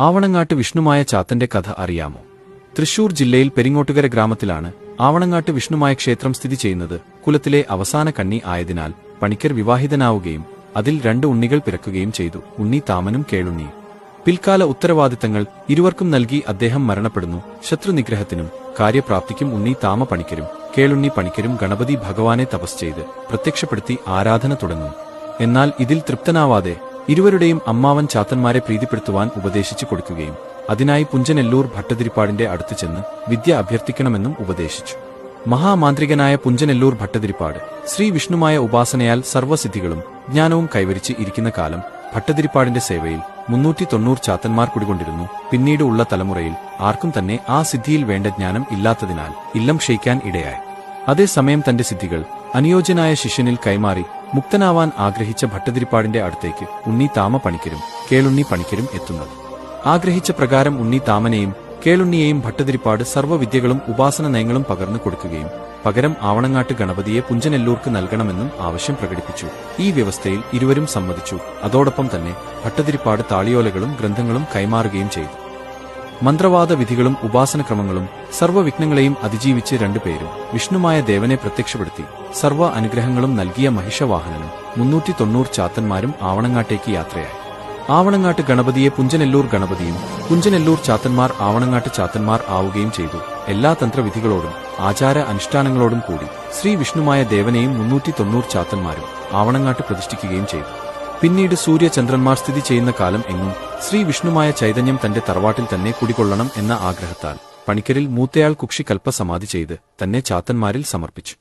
ആവണങ്ങാട്ട് വിഷ്ണുമായ ചാത്തന്റെ കഥ അറിയാമോ? തൃശൂർ ജില്ലയിൽ പെരിങ്ങോട്ടുകര ഗ്രാമത്തിലാണ് ആവണങ്ങാട്ട് വിഷ്ണുമായ ക്ഷേത്രം സ്ഥിതി ചെയ്യുന്നത്. കുലത്തിലെ അവസാന കണ്ണി ആയതിനാൽ പണിക്കർ വിവാഹിതനാവുകയും അതിൽ 2 ഉണ്ണികൾ പിറക്കുകയും ചെയ്തു. ഉണ്ണി താമനും കേളുണ്ണിയും. പിൽക്കാല ഉത്തരവാദിത്തങ്ങൾ ഇരുവർക്കും നൽകി അദ്ദേഹം മരണപ്പെടുന്നു. ശത്രുനിഗ്രഹത്തിനും കാര്യപ്രാപ്തിക്കും ഉണ്ണി താമ പണിക്കരും കേളുണ്ണി പണിക്കരും ഗണപതി ഭഗവാനെ തപസ് ചെയ്ത് പ്രത്യക്ഷപ്പെടുത്തി ആരാധന തുടങ്ങും. എന്നാൽ ഇതിൽ തൃപ്തനാവാതെ ഇരുവരുടെയും അമ്മാവൻ ചാത്തന്മാരെ പ്രീതിപ്പെടുത്തുവാൻ ഉപദേശിച്ചു കൊടുക്കുകയും അതിനായി പുഞ്ചനെല്ലൂർ ഭട്ടതിരിപ്പാടിന്റെ അടുത്ത് ചെന്ന് വിദ്യ അഭ്യർത്ഥിക്കണമെന്നും ഉപദേശിച്ചു. മഹാമാന്ത്രികനായ പുഞ്ചനെല്ലൂർ ഭട്ടതിരിപ്പാട് ശ്രീ വിഷ്ണുമായ ഉപാസനയാൽ സർവ്വസിദ്ധികളും ജ്ഞാനവും കൈവരിച്ച് ഇരിക്കുന്ന കാലം ഭട്ടതിരിപ്പാടിന്റെ സേവയിൽ 390 ചാത്തന്മാർ കുടികൊണ്ടിരുന്നു. പിന്നീട് ഉള്ള തലമുറയിൽ ആർക്കും തന്നെ ആ സിദ്ധിയിൽ വേണ്ട ജ്ഞാനം ഇല്ലാത്തതിനാൽ ഇല്ലം ക്ഷയിക്കാൻ ഇടയായി. അതേസമയം തന്റെ സിദ്ധികൾ അനുയോജ്യനായ ശിഷ്യനിൽ കൈമാറി മുക്തനാവാൻ ആഗ്രഹിച്ച ഭട്ടതിരിപ്പാടിന്റെ അടുത്തേക്ക് ഉണ്ണി താമ പണിക്കരും കേളുണ്ണി പണിക്കരും എത്തുന്നത്. ആഗ്രഹിച്ച പ്രകാരം ഉണ്ണി താമനെയും കേളുണ്ണിയെയും ഭട്ടതിരിപ്പാട് സർവ്വവിദ്യകളും ഉപാസന നയങ്ങളും പകർന്നു കൊടുക്കുകയും പകരം ആവണങ്ങാട്ട് ഗണപതിയെ പുഞ്ചനെല്ലൂർക്ക് നൽകണമെന്നും ആവശ്യം പ്രകടിപ്പിച്ചു. ഈ വ്യവസ്ഥയിൽ ഇരുവരും സമ്മതിച്ചു. അതോടൊപ്പം തന്നെ ഭട്ടതിരിപ്പാട് താളിയോലകളും ഗ്രന്ഥങ്ങളും കൈമാറുകയും ചെയ്തു. മന്ത്രവാദ വിധികളും ഉപാസനക്രമങ്ങളും സർവ്വവിഘ്നങ്ങളെയും അതിജീവിച്ച് 2 പേരും വിഷ്ണുമായ ദേവനെ പ്രത്യക്ഷപ്പെടുത്തി സർവ്വ അനുഗ്രഹങ്ങളും നൽകിയ മഹിഷവാഹനനും 390 ചാത്തന്മാരും ആവണങ്ങാട്ടേക്ക് യാത്രയായി. ആവണങ്ങാട്ട് ഗണപതിയെ പുഞ്ചനെല്ലൂർ ഗണപതിയും പുഞ്ചനെല്ലൂർ ചാത്തന്മാർ ആവണങ്ങാട്ട് ചാത്തന്മാർ ആവുകയും ചെയ്തു. എല്ലാ തന്ത്രവിധികളോടും ആചാര അനുഷ്ഠാനങ്ങളോടും കൂടി ശ്രീ വിഷ്ണുമായ ദേവനെയും 390 ചാത്തന്മാരും ആവണങ്ങാട്ട് പ്രതിഷ്ഠിക്കുകയും ചെയ്തു. പിന്നീട് സൂര്യചന്ദ്രന്മാർ സ്ഥിതി ചെയ്യുന്ന കാലം എങ്ങും ശ്രീ വിഷ്ണുമായ ചൈതന്യം തന്റെ തറവാട്ടിൽ തന്നെ കുടികൊള്ളണം എന്ന ആഗ്രഹത്താൽ പണിക്കരിൽ മൂത്തയാൾ കുക്ഷി കൽപ്പ സമാധി ചെയ്ത് തന്നെ ചാത്തന്മാരിൽ സമർപ്പിച്ചു.